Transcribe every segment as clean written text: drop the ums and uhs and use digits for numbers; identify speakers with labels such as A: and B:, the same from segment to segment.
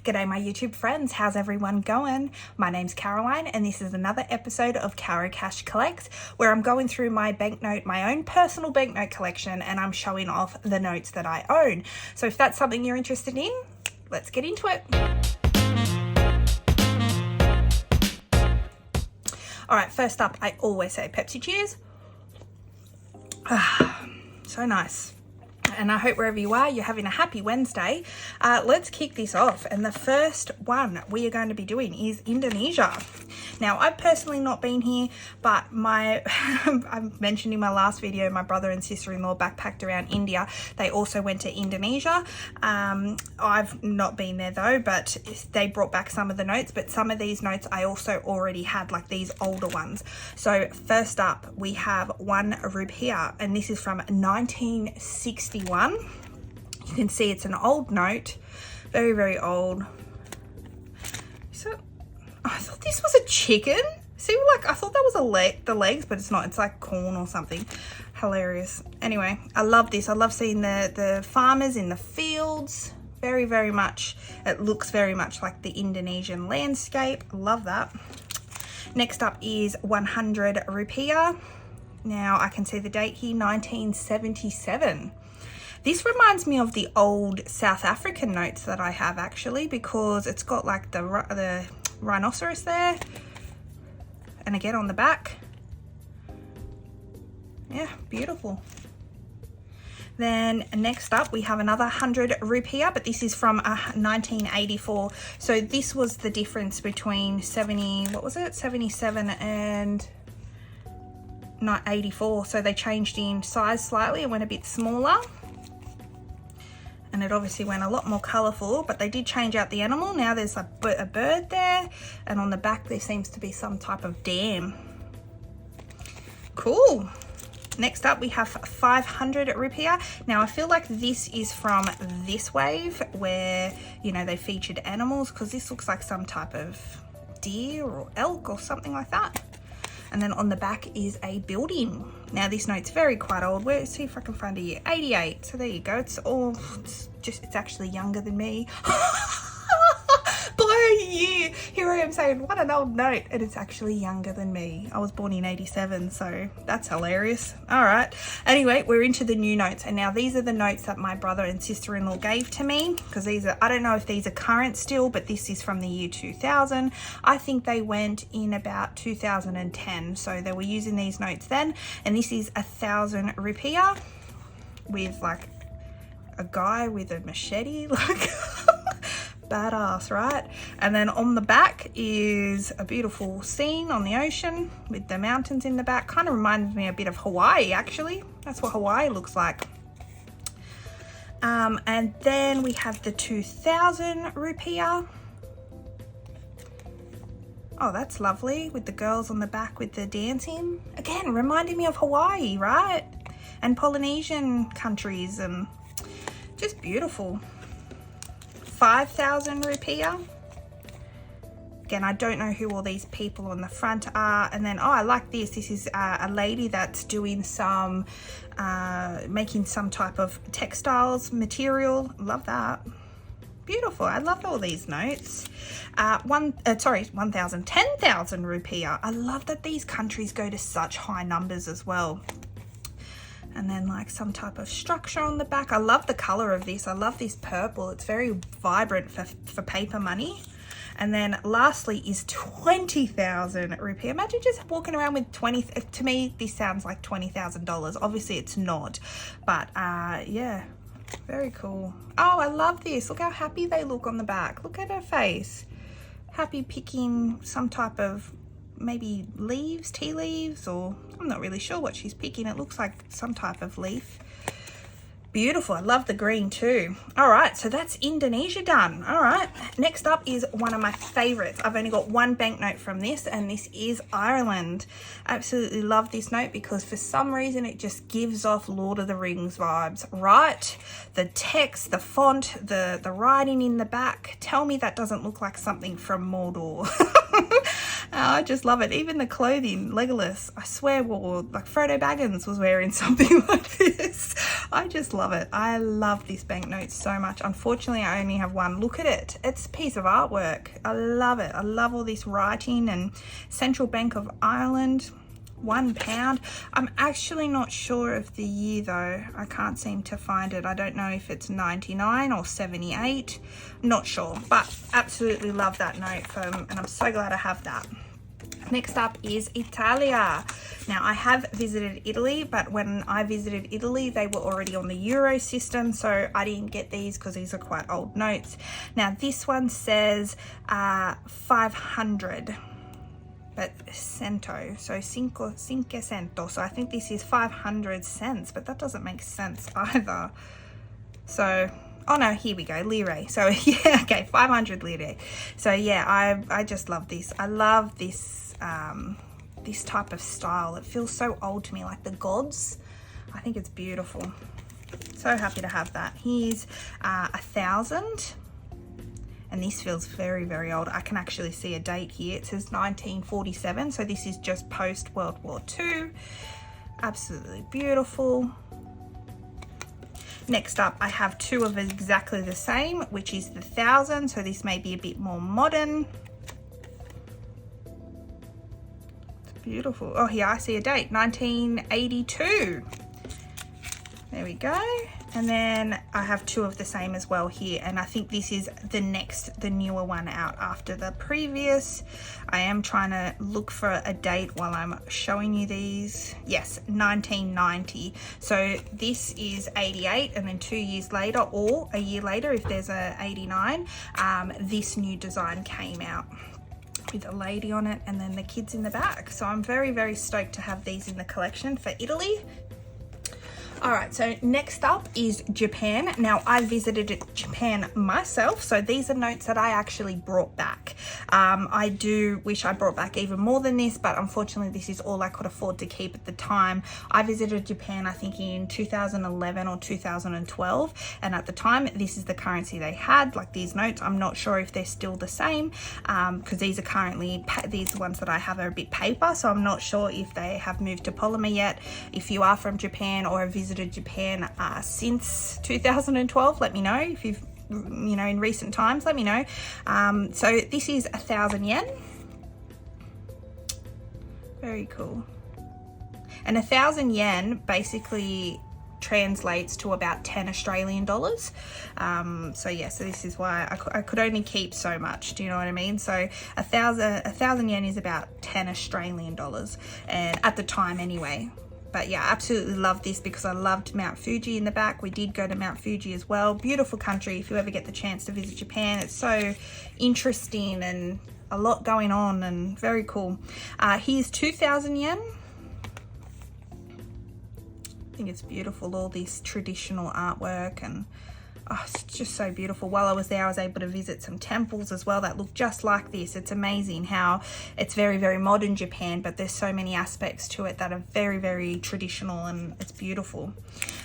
A: G'day my YouTube friends, how's everyone going? My name's Caroline and this is another episode of Caro Cash Collects, where I'm going through my banknote, my own personal banknote collection, and I'm showing off the notes that I own. So if that's something you're interested in, let's get into it. Alright, first up, I always say Pepsi cheers. So nice. And I hope wherever you are, you're having a happy Wednesday. Let's kick this off. And the first one we are going to be doing is Indonesia. Now, I've personally not been here, but I've mentioned in my last video, my brother and sister-in-law backpacked around India. They also went to Indonesia. I've not been there though, but they brought back some of the notes, but some of these notes I also already had, like these older ones. So first up, we have 1 rupiah, and this is from 1961. You can see it's an old note, very, very old. So I thought this was a chicken. See, like I thought that was the legs, but it's not. It's like corn or something. Hilarious. Anyway, I love this. I love seeing the farmers in the fields. Very, very much. It looks very much like the Indonesian landscape. Love that. Next up is 100 rupiah. Now I can see the date here, 1977. This reminds me of the old South African notes that I have actually, because it's got like the rhinoceros there, and again on the back. Yeah, beautiful. Then next up we have another 100 rupiah, but this is from 1984. So this was the difference between 77 and not 84. So they changed in size slightly and went a bit smaller. And it obviously went a lot more colourful, but they did change out the animal. Now there's a bird there, and on the back there seems to be some type of dam. Cool. Next up we have 500 rupiah. Now I feel like this is from this wave where, you know, they featured animals, because this looks like some type of deer or elk or something like that. And then on the back is a building. Now this note's quite old. Let's see if I can find a year. 88. So there you go. It's actually younger than me. By a year. Here I am saying, what an old note. And it's actually younger than me. I was born in 87, so that's hilarious. All right. Anyway, we're into the new notes. And now these are the notes that my brother and sister-in-law gave to me, because these are, I don't know if these are current still, but this is from the year 2000. I think they went in about 2010. So they were using these notes then. And this is 1,000 rupiah with like a guy with a machete, like badass, right? And then on the back is a beautiful scene on the ocean with the mountains in the back. Kind of reminds me a bit of Hawaii, actually. That's what Hawaii looks like. And then we have the 2,000 rupiah. Oh, that's lovely, with the girls on the back with the dancing. Again, reminding me of Hawaii, right? And Polynesian countries, and just beautiful. 5,000 rupiah. Again, I don't know who all these people on the front are. And then, oh, I like this. This is a lady that's doing some, making some type of textiles material. Love that. Beautiful. I love all these notes. 10,000 rupiah. I love that these countries go to such high numbers as well. And then like some type of structure on the back. I love the color of this. I love this purple. It's very vibrant for paper money. And then lastly is 20,000 rupiah. Imagine just walking around with 20. To me, this sounds like $20,000. Obviously it's not, but yeah, very cool. Oh, I love this. Look how happy they look on the back. Look at her face. Happy picking some type of maybe leaves, tea leaves, or I'm not really sure what she's picking. It looks like some type of leaf. Beautiful. I love the green too. All right, so that's Indonesia done. All right, next up is one of my favorites. I've only got one banknote from this, and this is Ireland. I absolutely love this note because for some reason it just gives off Lord of the Rings vibes, right? The text, the font, the writing in the back. Tell me that doesn't look like something from Mordor. I just love it. Even the clothing, Legolas, I swear, like Frodo Baggins was wearing something like this. I just love it. I love this banknote so much. Unfortunately, I only have one. Look at it. It's a piece of artwork. I love it. I love all this writing and Central Bank of Ireland. £1. I'm actually not sure of the year though. I can't seem to find it. I don't know if it's 99 or 78. Not sure, but absolutely love that note and I'm so glad I have that. Next up is Italia. Now I have visited Italy, but when I visited Italy, they were already on the Euro system, so I didn't get these because these are quite old notes. Now this one says 500. But cento, so cinque cento. So I think this is 500 cents, but that doesn't make sense either. So, oh no, here we go, lire. So yeah, okay, 500 lire. So yeah, I just love this. I love this this type of style. It feels so old to me, like the gods. I think it's beautiful. So happy to have that. Here's 1,000. And this feels very, very old. I can actually see a date here. It says 1947, so this is just post World War II. Absolutely beautiful. Next up, I have two of exactly the same, which is the 1,000, so this may be a bit more modern. It's beautiful. Oh, here I see a date, 1982. There we go. And then I have two of the same as well here, and I think this is the newer one out after the previous. I am trying to look for a date while I'm showing you these. Yes, 1990. So this is 88, and then 2 years later, or a year later if there's a 89, this new design came out with a lady on it and then the kids in the back. So I'm very, very stoked to have these in the collection for Italy. All right, so next up is Japan. Now, I visited Japan myself, so these are notes that I actually brought back. I do wish I brought back even more than this, but unfortunately, this is all I could afford to keep at the time. I visited Japan, I think in 2011 or 2012, and at the time, this is the currency they had, like these notes. I'm not sure if they're still the same, because these are currently, these ones that I have are a bit paper, so I'm not sure if they have moved to polymer yet. If you are from Japan or have visited Japan since 2012, let me know. If you've, you know, in recent times, let me know. So this is 1,000 yen. Very cool. And 1,000 yen basically translates to about 10 Australian dollars. So yeah, so this is why I could only keep so much, do you know what I mean? So 1,000 yen is about 10 Australian dollars, and at the time anyway. But yeah, absolutely love this because I loved Mount Fuji in the back. We did go to Mount Fuji as well. Beautiful country if you ever get the chance to visit Japan. It's so interesting and a lot going on and very cool. Here's 2,000 yen. I think it's beautiful, all this traditional artwork, and oh, it's just so beautiful. While I was there, I was able to visit some temples as well that look just like this. It's amazing how it's very, very modern Japan, but there's so many aspects to it that are very, very traditional, and it's beautiful.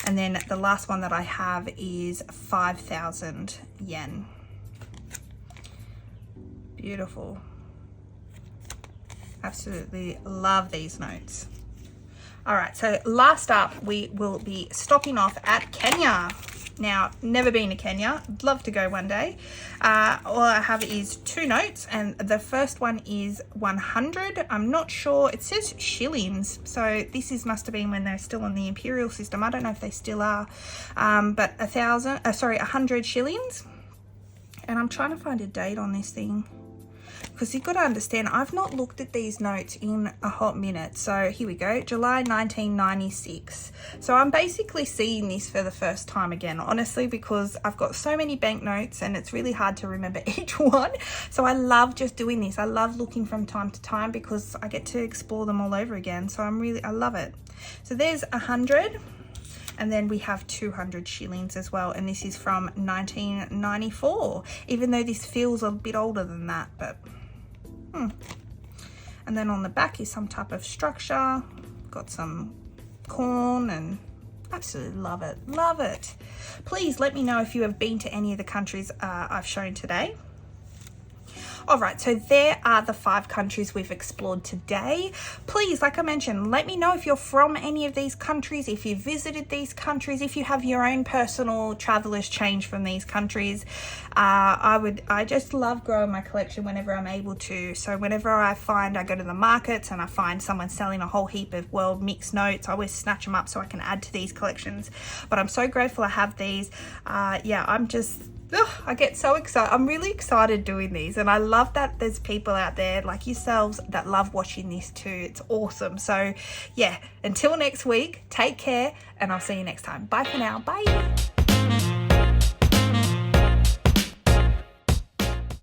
A: And then the last one that I have is 5,000 yen. Beautiful. Absolutely love these notes. All right, so last up, we will be stopping off at Kenya. Now, never been to Kenya. I'd love to go one day. All I have is two notes, and the first one is 100. I'm not sure. It says shillings, so this must have been when they're still on the imperial system. I don't know if they still are, but 100 shillings. And I'm trying to find a date on this thing, because you've got to understand, I've not looked at these notes in a hot minute. So here we go, July 1996. So I'm basically seeing this for the first time again, honestly, because I've got so many banknotes and it's really hard to remember each one. So I love just doing this. I love looking from time to time because I get to explore them all over again. So I love it. So there's 100. And then we have 200 shillings as well. And this is from 1994, even though this feels a bit older than that, but And then on the back is some type of structure. Got some corn, and absolutely love it. Love it. Please let me know if you have been to any of the countries I've shown today. All right, so there are the 5 countries we've explored today. Please, like I mentioned, let me know if you're from any of these countries, if you visited these countries, if you have your own personal traveler's change from these countries. I just love growing my collection whenever I'm able to. So whenever I go to the markets and I find someone selling a whole heap of world mixed notes, I always snatch them up so I can add to these collections. But I'm so grateful I have these. I get so excited. I'm really excited doing these, and I love that there's people out there like yourselves that love watching this too. It's awesome. So yeah, until next week, take care, and I'll see you next time. Bye for now. Bye.